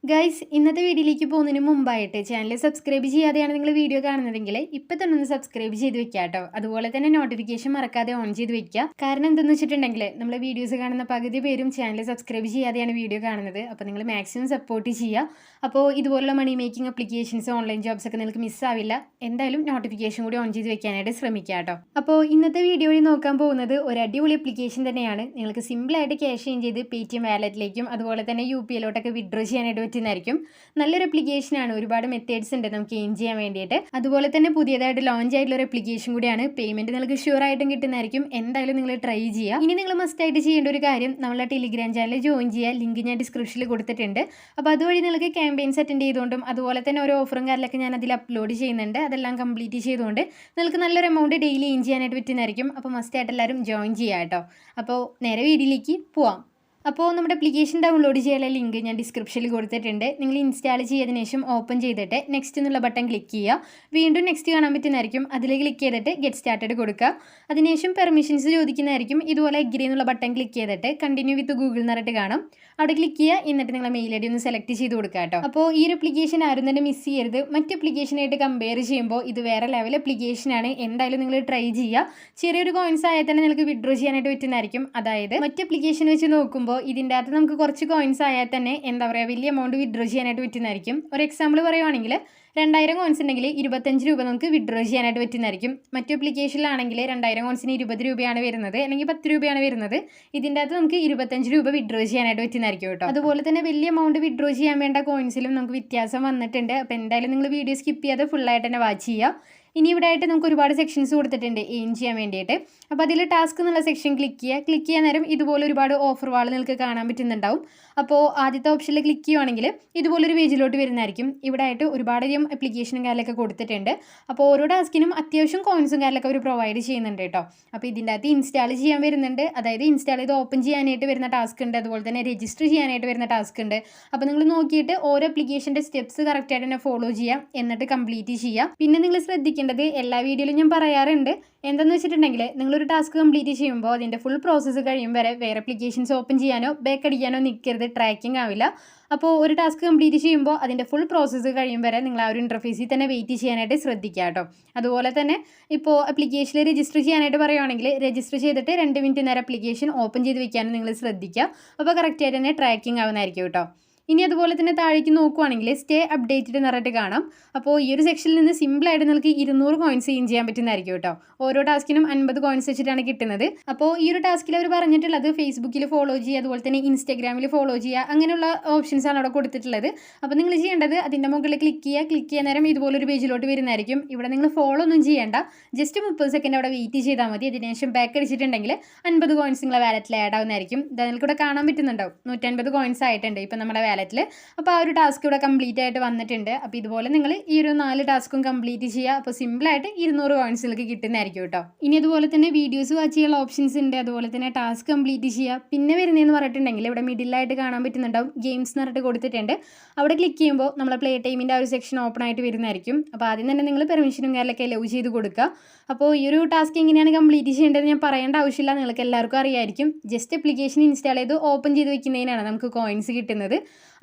Guys ഇന്നത്തെ വീഡിയോയിലേക്ക് പോകുന്നതിന് മുമ്പായിട്ട് ചാനൽ സബ്സ്ക്രൈബ് ചെയ്യാതെയാണ് നിങ്ങൾ വീഡിയോ കാണുന്നതെങ്കിൽ ഇപ്പം തന്നെ ഒന്ന് സബ്സ്ക്രൈബ് ചെയ്ത് വെക്കുക കേട്ടോ. അതുപോലെ തന്നെ നോട്ടിഫിക്കേഷൻ മറക്കാതെ ഓൺ ചെയ്ത് വെക്കുക. കാരണം എന്തെന്ന് വെച്ചിട്ടുണ്ടെങ്കിൽ നമ്മൾ വീഡിയോസ് കാണുന്ന പകുതി പേരും ചാനൽ സബ്സ്ക്രൈബ് ചെയ്യാതെയാണ് വീഡിയോ കാണുന്നത്. അപ്പോൾ നിങ്ങൾ മാക്സിമം സപ്പോർട്ട് ചെയ്യുക. അപ്പോൾ ഇതുപോലുള്ള money making applications online jobs ഒക്കെ നിങ്ങൾക്ക് മിസ്സാവില്ല. എന്തായാലും നോട്ടിഫിക്കേഷൻ കൂടി ഓൺ ചെയ്ത് വെക്കാനായിട്ട് ശ്രമിക്കുക കേട്ടോ. അപ്പോൾ ഇന്നത്തെ വീഡിയോയിൽ നോക്കാൻ പോകുന്നത് ഒരു അടിപൊളി അപ്ലിക്കേഷൻ തന്നെയാണ്. നിങ്ങൾക്ക് സിമ്പിളായിട്ട് ക്യാഷ് ചേഞ്ച് ചെയ്ത് പേടിഎം വാലറ്റിലേക്കും അതുപോലെ തന്നെ UPIയിലോട്ടൊക്കെ വിഡ്രോ ചെയ്യാനായിട്ട് പറ്റുന്നതായിരിക്കും. നല്ലൊരു അപ്ലിക്കേഷനാണ്. ഒരുപാട് മെത്തേഡ്സ് ഉണ്ട് നമുക്ക് ഏൺ ചെയ്യാൻ വേണ്ടിയിട്ട്. അതുപോലെ തന്നെ പുതിയതായിട്ട് ലോഞ്ച് ആയിട്ടുള്ള ഒരു അപ്ലിക്കേഷൻ കൂടിയാണ്. പേയ്മെന്റ് നിങ്ങൾക്ക് ഷുവർ ആയിട്ടും കിട്ടുന്നതായിരിക്കും. എന്തായാലും നിങ്ങൾ ട്രൈ ചെയ്യുക. ഇനി നിങ്ങൾ മസ്റ്റ് ആയിട്ട് ചെയ്യേണ്ട ഒരു കാര്യം നമ്മളെ ടെലിഗ്രാം ചാനൽ ജോയിൻ ചെയ്യുക. ലിങ്ക് ഞാൻ ഡിസ്ക്രിപ്ഷനിൽ കൊടുത്തിട്ടുണ്ട്. അപ്പോൾ അതുവഴി നിങ്ങൾക്ക് ക്യാമ്പയിൻസ് അറ്റൻഡ് ചെയ്തുകൊണ്ടും അതുപോലെ തന്നെ ഓരോ ഓഫറും കാര്യങ്ങളൊക്കെ ഞാൻ അതിൽ അപ്ലോഡ് ചെയ്യുന്നുണ്ട്. അതെല്ലാം കംപ്ലീറ്റ് ചെയ്തുകൊണ്ട് നിങ്ങൾക്ക് നല്ലൊരു എമൗണ്ട് ഡെയിലി ഏൺ ചെയ്യാനായിട്ട് പറ്റുന്നതായിരിക്കും. അപ്പോൾ മസ്റ്റ് ആയിട്ട് എല്ലാവരും ജോയിൻ ചെയ്യുക കേട്ടോ. അപ്പോൾ നേരെ വീഡിയോയിലേക്ക് പോവാം. അപ്പോൾ നമ്മുടെ അപ്ലിക്കേഷൻ ഡൗൺലോഡ് ചെയ്യാനുള്ള ലിങ്ക് ഞാൻ ഡിസ്ക്രിപ്ഷനിൽ കൊടുത്തിട്ടുണ്ട്. നിങ്ങൾ ഇൻസ്റ്റാൾ ചെയ്തതിന് ശേഷം ഓപ്പൺ ചെയ്തിട്ട് നെക്സ്റ്റ് എന്നുള്ള ബട്ടൺ ക്ലിക്ക് ചെയ്യുക. വീണ്ടും നെക്സ്റ്റ് കാണാൻ പറ്റുന്നതായിരിക്കും. അതിൽ ക്ലിക്ക് ചെയ്തിട്ട് ഗെറ്റ് സ്റ്റാർട്ടഡ് കൊടുക്കുക. അതിനുശേഷം പെർമിഷൻസ് ചോദിക്കുന്നതായിരിക്കും. ഇതുപോലെ എഗ്രി എന്നുള്ള ബട്ടൺ ക്ലിക്ക് ചെയ്തിട്ട് കണ്ടിന്യൂ വിത്ത് ഗൂഗിൾ എന്നിട്ട് കാണും. അവിടെ ക്ലിക്ക് ചെയ്യുക. എന്നിട്ട് നിങ്ങളെ മെയിൽ ID ഒന്ന് സെലക്ട് ചെയ്ത് കൊടുക്കുക കേട്ടോ. അപ്പോൾ ഈ ഒരു അപ്ലിക്കേഷൻ ആരും തന്നെ മിസ് ചെയ്യരുത്. മറ്റ് അപ്ലിക്കേഷനായിട്ട് കമ്പയർ ചെയ്യുമ്പോൾ ഇത് വേറെ ലെവൽ അപ്ലിക്കേഷനാണ്. എന്തായാലും നിങ്ങൾ ട്രൈ ചെയ്യുക. ചെറിയൊരു കോയിൻസ് ആയാൽ തന്നെ നിങ്ങൾക്ക് വിഡ്രോ ചെയ്യാനായിട്ട് പറ്റുന്നതായിരിക്കും. അതായത് മറ്റ് അപ്ലിക്കേഷൻ വെച്ച് നോക്കുമ്പോൾ ഇതിൻ്റെ അകത്ത് നമുക്ക് കുറച്ച് കോയിൻസ് ആയാൽ തന്നെ എന്താ പറയുക വലിയ എമൗണ്ട് വിഡ്രോ ചെയ്യാനായിട്ട് പറ്റുന്നതായിരിക്കും. ഒരു എക്സാമ്പിൾ പറയുവാണെങ്കിൽ 2000 കോയിൻസ് ഉണ്ടെങ്കിൽ 25 രൂപ നമുക്ക് വിഡ്രോ ചെയ്യാനായിട്ട് പറ്റുന്നതായിരിക്കും. മറ്റു അപ്ലിക്കേഷനിലാണെങ്കിൽ 2000 കോയിൻസിന് 20 രൂപയാണ് വരുന്നത്, അല്ലെങ്കിൽ 10 രൂപയാണ് വരുന്നത്. ഇതിൻ്റെ അകത്ത് നമുക്ക് 25 രൂപ വിഡ്രോ ചെയ്യാനായിട്ട് പറ്റുന്നതായിരിക്കും കേട്ടോ. അതുപോലെ തന്നെ വലിയ എമൗണ്ട് വിഡ്രോ ചെയ്യാൻ വേണ്ട കോയിൻസിലും നമുക്ക് വ്യത്യാസം വന്നിട്ടുണ്ട്. അപ്പോൾ എന്തായാലും നിങ്ങൾ വീഡിയോ സ്കിപ്പ് ചെയ്യാതെ ഫുള്ളായിട്ട് തന്നെ വാച്ച് ചെയ്യുക. ഇനി ഇവിടെ ആയിട്ട് നമുക്ക് ഒരുപാട് സെക്ഷൻസ് കൊടുത്തിട്ടുണ്ട് ഏൺ ചെയ്യാൻ വേണ്ടിയിട്ട്. അപ്പോൾ അതിൽ ടാസ്ക് എന്നുള്ള സെക്ഷൻ ക്ലിക്ക് ചെയ്യാൻ നേരം ഇതുപോലെ ഒരുപാട് ഓഫർ വാൾ നിങ്ങൾക്ക് കാണാൻ പറ്റുന്നുണ്ടാവും. അപ്പോൾ ആദ്യത്തെ ഓപ്ഷനിൽ ക്ലിക്ക് ചെയ്യുവാണെങ്കിൽ ഇതുപോലൊരു പേജിലോട്ട് വരുന്നതായിരിക്കും. ഇവിടെ ആയിട്ട് ഒരുപാടധികം അപ്ലിക്കേഷനും കാര്യങ്ങളൊക്കെ കൊടുത്തിട്ടുണ്ട്. അപ്പോൾ ഓരോ ടാസ്കിനും അത്യാവശ്യം കോയിൻസും കാര്യങ്ങളൊക്കെ അവർ പ്രൊവൈഡ് ചെയ്യുന്നുണ്ട് കേട്ടോ. അപ്പോൾ ഇതിൻ്റെ അകത്ത് ഇൻസ്റ്റാൾ ചെയ്യാൻ വരുന്നുണ്ട്. അതായത് ഇൻസ്റ്റാൾ ചെയ്ത് ഓപ്പൺ ചെയ്യാനായിട്ട് വരുന്ന ടാസ്ക് ഉണ്ട്. അതുപോലെ തന്നെ രജിസ്റ്റർ ചെയ്യാനായിട്ട് വരുന്ന ടാസ്ക് ഉണ്ട്. അപ്പോൾ നിങ്ങൾ നോക്കിയിട്ട് ഓരോ അപ്ലിക്കേഷൻ്റെ സ്റ്റെപ്സ് കറക്റ്റായിട്ട് തന്നെ ഫോളോ ചെയ്യാം. എന്നിട്ട് കംപ്ലീറ്റ് ചെയ്യുക. പിന്നെ നിങ്ങൾ ശ്രദ്ധിക്കേണ്ടത് എല്ലാ വീഡിയോയിലും ഞാൻ പറയാറുണ്ട്, എന്താണെന്ന് വെച്ചിട്ടുണ്ടെങ്കിൽ നിങ്ങളൊരു ടാസ്ക് കംപ്ലീറ്റ് ചെയ്യുമ്പോൾ അതിൻ്റെ ഫുൾ പ്രോസസ്സ് കഴിയും വരെ വേറെ അപ്ലിക്കേഷൻസ് ഓപ്പൺ ചെയ്യാനോ ബാക്ക് അടിക്കാനോ നിൽക്കരുത്. ട്രാക്കിംഗ് ആവില്ല. അപ്പോൾ ഒരു ടാസ്ക് കംപ്ലീറ്റ് ചെയ്യുമ്പോൾ അതിൻ്റെ ഫുൾ പ്രോസസ്സ് കഴിയും വരെ നിങ്ങൾ ആ ഒരു ഇൻ്റർഫേസിൽ തന്നെ വെയിറ്റ് ചെയ്യാനായിട്ട് ശ്രദ്ധിക്കുക കേട്ടോ. അതുപോലെ തന്നെ ഇപ്പോൾ അപ്ലിക്കേഷനിൽ രജിസ്റ്റർ ചെയ്യാനായിട്ട് പറയുകയാണെങ്കിൽ രജിസ്റ്റർ ചെയ്തിട്ട് 2 മിനിറ്റ് നേരം അപ്ലിക്കേഷൻ ഓപ്പൺ ചെയ്ത് വെക്കാനും നിങ്ങൾ ശ്രദ്ധിക്കുക. അപ്പോൾ കറക്റ്റായിട്ട് തന്നെ ട്രാക്കിംഗ് ആവുന്നതായിരിക്കും കേട്ടോ. ഇനി അതുപോലെ തന്നെ താഴേക്ക് നോക്കുവാണെങ്കിൽ സ്റ്റേ അപ്ഡേറ്റഡ് എന്ന് പറഞ്ഞിട്ട് കാണാം. അപ്പോൾ ഈ ഒരു സെക്ഷനിൽ നിന്ന് സിമ്പിളായിട്ട് നിങ്ങൾക്ക് 200 കോയിൻസ് ഏൺ ചെയ്യാൻ പറ്റുന്നതായിരിക്കും കേട്ടോ. ഓരോ ടാസ്കിനും 50 കോയിൻസ് വെച്ചിട്ടാണ് കിട്ടുന്നത്. അപ്പോൾ ഈ ഒരു ടാസ്കിൽ അവർ പറഞ്ഞിട്ടുള്ളത് ഫേസ്ബുക്കിൽ ഫോളോ ചെയ്യുക, അതുപോലെ തന്നെ ഇൻസ്റ്റാഗ്രാമിൽ ഫോളോ ചെയ്യുക, അങ്ങനെയുള്ള ഓപ്ഷൻസാണ് അവിടെ കൊടുത്തിട്ടുള്ളത്. അപ്പോൾ നിങ്ങൾ ചെയ്യേണ്ടത് അതിൻ്റെ മുകളിൽ ക്ലിക്ക് ചെയ്യാൻ നേരം ഇതുപോലൊരു പേജിലോട്ട് വരുന്നതായിരിക്കും. ഇവിടെ നിങ്ങൾ ഫോളോ ഒന്നും ചെയ്യേണ്ട, ജസ്റ്റ് 30 സെക്കൻഡ് അവിടെ വെയിറ്റ് ചെയ്താൽ മതി. അതിനുശേഷം ബാക്ക് അടിച്ചിട്ടുണ്ടെങ്കിൽ 50 കോയിൻസ് നിങ്ങളെ വാലറ്റിൽ ആഡ് ആവുന്നതായിരിക്കും. നിങ്ങൾക്ക് ഇവിടെ കാണാൻ പറ്റുന്നുണ്ടാവും 150 കോയിൻസ് ആയിട്ടുണ്ട് ഇപ്പം നമ്മുടെ വാലറ്റിൽ. അപ്പോൾ ആ ഒരു ടാസ്ക് ഇവിടെ കംപ്ലീറ്റ് ആയിട്ട് വന്നിട്ടുണ്ട്. അപ്പോൾ ഇതുപോലെ നിങ്ങൾ ഈ ഒരു 4 ടാസ്കും കംപ്ലീറ്റ് ചെയ്യുക. അപ്പോൾ സിമ്പിളായിട്ട് 200 കോയിൻസ് നിങ്ങൾക്ക് കിട്ടുന്നതായിരിക്കും കേട്ടോ. ഇനി അതുപോലെ തന്നെ വീഡിയോസ് വാച്ച് ചെയ്യാനുള്ള ഓപ്ഷൻസ് ഉണ്ട്. അതുപോലെ തന്നെ ടാസ്ക് കംപ്ലീറ്റ് ചെയ്യുക. പിന്നെ വരുന്നതെന്ന് പറഞ്ഞിട്ടുണ്ടെങ്കിൽ ഇവിടെ മിഡിലായിട്ട് കാണാൻ പറ്റുന്നുണ്ടാവും ഗെയിംസ് എന്ന് പറഞ്ഞിട്ട് കൊടുത്തിട്ടുണ്ട്. അവിടെ ക്ലിക്ക് ചെയ്യുമ്പോൾ നമ്മളെ പ്ലേ ടൈമിൻ്റെ ആ ഒരു സെക്ഷൻ ഓപ്പൺ ആയിട്ട് വരുന്നതായിരിക്കും. അപ്പോൾ ആദ്യം തന്നെ നിങ്ങൾ പെർമിഷനും കാര്യങ്ങളൊക്കെ ലവ് ചെയ്ത് കൊടുക്കുക. അപ്പോൾ ഈ ഒരു ടാസ്ക് എങ്ങനെയാണ് കംപ്ലീറ്റ് ചെയ്യേണ്ടത് ഞാൻ പറയേണ്ട ആവശ്യമില്ല, നിങ്ങൾക്ക് എല്ലാവർക്കും അറിയായിരിക്കും. ജസ്റ്റ് അപ്ലിക്കേഷൻ ഇൻസ്റ്റാൾ ചെയ്ത് ഓപ്പൺ ചെയ്ത് വെക്കുന്നതിനാണ് നമുക്ക് കോയിൻസ് കിട്ടുന്നത്.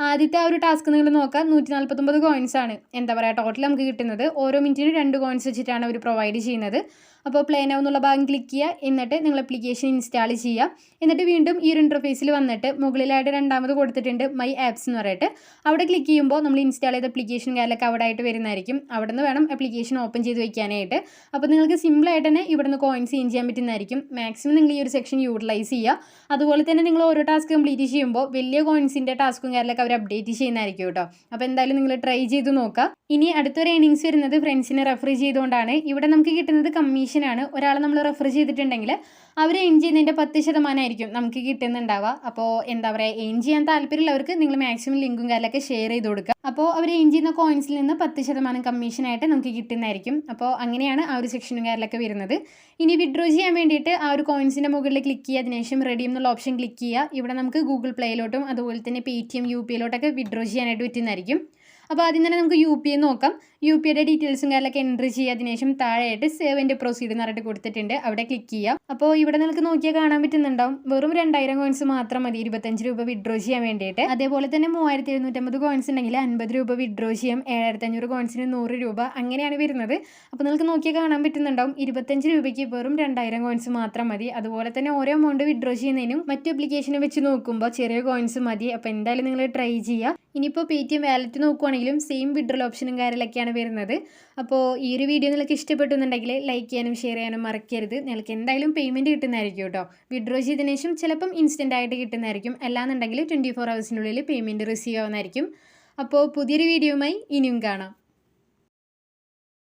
ആദ്യത്തെ ആ ഒരു ടാസ്ക് നിങ്ങൾ നോക്കാം, 149 കോയിൻസ് ആണ് എന്താ പറയുക ടോട്ടൽ നമുക്ക് കിട്ടുന്നത്. ഓരോ മിനിറ്റിനും 2 കോയിൻസ് വെച്ചിട്ടാണ് അവർ പ്രൊവൈഡ് ചെയ്യുന്നത്. അപ്പോൾ പ്ലേ നൗ എന്നുള്ള ഭാഗം ക്ലിക്ക് ചെയ്യുക. എന്നിട്ട് നിങ്ങൾ അപ്ലിക്കേഷൻ ഇൻസ്റ്റാൾ ചെയ്യുക. എന്നിട്ട് വീണ്ടും ഈ ഒരു ഇൻ്റർഫേസിൽ വന്നിട്ട് മുകളിലായിട്ട് രണ്ടാമത് കൊടുത്തിട്ടുണ്ട് മൈ ആപ്സ് എന്ന് പറഞ്ഞിട്ട്. അവിടെ ക്ലിക്ക് ചെയ്യുമ്പോൾ നമ്മൾ ഇൻസ്റ്റാൾ ചെയ്ത അപ്ലിക്കേഷൻ കാര്യങ്ങളൊക്കെ അവിടെ ആയിട്ട് വരുന്നതായിരിക്കും. അവിടെ നിന്ന് വേണം അപ്ലിക്കേഷൻ ഓപ്പൺ ചെയ്ത് വയ്ക്കാനായിട്ട്. അപ്പോൾ നിങ്ങൾക്ക് സിമ്പിളായിട്ട് തന്നെ ഇവിടെ നിന്ന് കോയിൻസ് ഏൺ ചെയ്യാൻ പറ്റുന്നതായിരിക്കും. മാക്സിമം നിങ്ങൾ ഈ ഒരു സെക്ഷൻ യൂട്ടിലൈസ് ചെയ്യുക. അതുപോലെ തന്നെ നിങ്ങൾ ഓരോ ടാസ്ക് കംപ്ലീറ്റ് ചെയ്യുമ്പോൾ വലിയ കോയിൻസിൻ്റെ ടാസ്കും കാര്യങ്ങളൊക്കെ അവർ അപ്ഡേറ്റ് ചെയ്യുന്നതായിരിക്കും കേട്ടോ. അപ്പോൾ എന്തായാലും നിങ്ങൾ ട്രൈ ചെയ്ത് നോക്കുക. ഇനി അടുത്തൊരു ഏണിങ്സ് വരുന്നത് ഫ്രണ്ട്സിനെ റെഫർ ചെയ്തുകൊണ്ടാണ്. ഇവിടെ നമുക്ക് കിട്ടുന്നത് കമ്മീഷനാണ്. ഒരാളെ നമ്മൾ റെഫർ ചെയ്തിട്ടുണ്ടെങ്കിൽ അവർ ഏൺ ചെയ്യുന്നതിൻ്റെ 10% നമുക്ക് കിട്ടുന്നുണ്ടാവുക. അപ്പോൾ എന്താ പറയുക ഏൺ ചെയ്യാൻ താല്പര്യമുള്ളവർക്ക് നിങ്ങൾ മാക്സിമം ലിങ്കും കാര്യങ്ങളൊക്കെ ഷെയർ ചെയ്ത് കൊടുക്കുക. അപ്പോൾ അവർ ഏൺ ചെയ്യുന്ന കോയിൻസിൽ നിന്ന് 10% കമ്മീഷനായിട്ട് നമുക്ക് കിട്ടുന്നതായിരിക്കും. അപ്പോൾ അങ്ങനെയാണ് ആ ഒരു സെക്ഷനും കാര്യങ്ങളൊക്കെ വരുന്നത്. ഇനി വിഡ്രോ ചെയ്യാൻ വേണ്ടിയിട്ട് ആ ഒരു കോയിൻസിൻ്റെ മുകളിൽ ക്ലിക്ക് ചെയ്യുക. അതിനുശേഷം റെഡീം എന്നുള്ള ഓപ്ഷൻ ക്ലിക്ക് ചെയ്യുക. ഇവിടെ നമുക്ക് ഗൂഗിൾ പ്ലേയിലോട്ടും അതുപോലെ തന്നെ പേടിഎം UPIയിലോട്ടൊക്കെ വിഡ്രോ ചെയ്യാനായിട്ട് പറ്റുന്നതായിരിക്കും. അപ്പോൾ ആദ്യം തന്നെ നമുക്ക് യു പി ഐ നോക്കാം. യു പി ഐയുടെ ഡീറ്റെയിൽസും കാര്യങ്ങളൊക്കെ എൻട്രി ചെയ്യുക. അതിനുശേഷം താഴെയായിട്ട് സേവ് ആൻഡ് പ്രൊസീഡ് എന്ന് പറഞ്ഞിട്ട് കൊടുത്തിട്ടുണ്ട്, അവിടെ ക്ലിക്ക് ചെയ്യാം. അപ്പോൾ ഇവിടെ നിങ്ങൾക്ക് നോക്കിയാൽ കാണാൻ പറ്റുന്നുണ്ടാവും, വെറും 2000 കോയിൻസ് മാത്രം മതി 25 രൂപ വിഡ്രോ ചെയ്യാൻ വേണ്ടിയിട്ട്. അതേപോലെ തന്നെ 3750 കോയിൻസ് ഉണ്ടെങ്കിൽ 50 രൂപ വിഡ്രോ ചെയ്യാം. 7500 കോയിൻസിന് 100 രൂപ അങ്ങനെയാണ് വരുന്നത്. അപ്പോൾ നിങ്ങൾക്ക് നോക്കിയാൽ കാണാൻ പറ്റുന്നുണ്ടാവും 25 രൂപയ്ക്ക് വെറും 2000 കോയിൻസ് മാത്രം മതി. അതുപോലെ തന്നെ ഓരോ എമൗണ്ട് വിഡ്രോ ചെയ്യുന്നതിനും മറ്റു അപ്ലിക്കേഷനെ വെച്ച് നോക്കുമ്പോൾ ചെറിയ കോയിൻസ് മതി. അപ്പോൾ എന്തായാലും നിങ്ങൾ ട്രൈ ചെയ്യുക. ഇനിയിപ്പോൾ പേടിഎം വാലറ്റ് നോക്കുവാണെങ്കിലും സെയിം വിഡ്രോൽ ഓപ്ഷനും കാര്യങ്ങളൊക്കെയാണ് വരുന്നത്. അപ്പോൾ ഈ ഒരു വീഡിയോ നിങ്ങൾക്ക് ഇഷ്ടപ്പെട്ടു എന്നുണ്ടെങ്കിൽ ലൈക്ക് ചെയ്യാനും ഷെയർ ചെയ്യാനും മറക്കരുത്. നിങ്ങൾക്ക് എന്തായാലും പേയ്മെൻറ്റ് കിട്ടുന്നതായിരിക്കും കേട്ടോ. വിഡ്രോ ചെയ്തതിനു ശേഷം ചിലപ്പം ഇൻസ്റ്റൻ്റ് ആയിട്ട് കിട്ടുന്നതായിരിക്കും, അല്ലാന്നുണ്ടെങ്കിൽ 24 ഹവേഴ്സിനുള്ളിൽ പേയ്മെൻറ്റ് റിസീവ് ആവുന്നതായിരിക്കും. അപ്പോൾ പുതിയൊരു വീഡിയോയുമായി ഇനിയും കാണാം.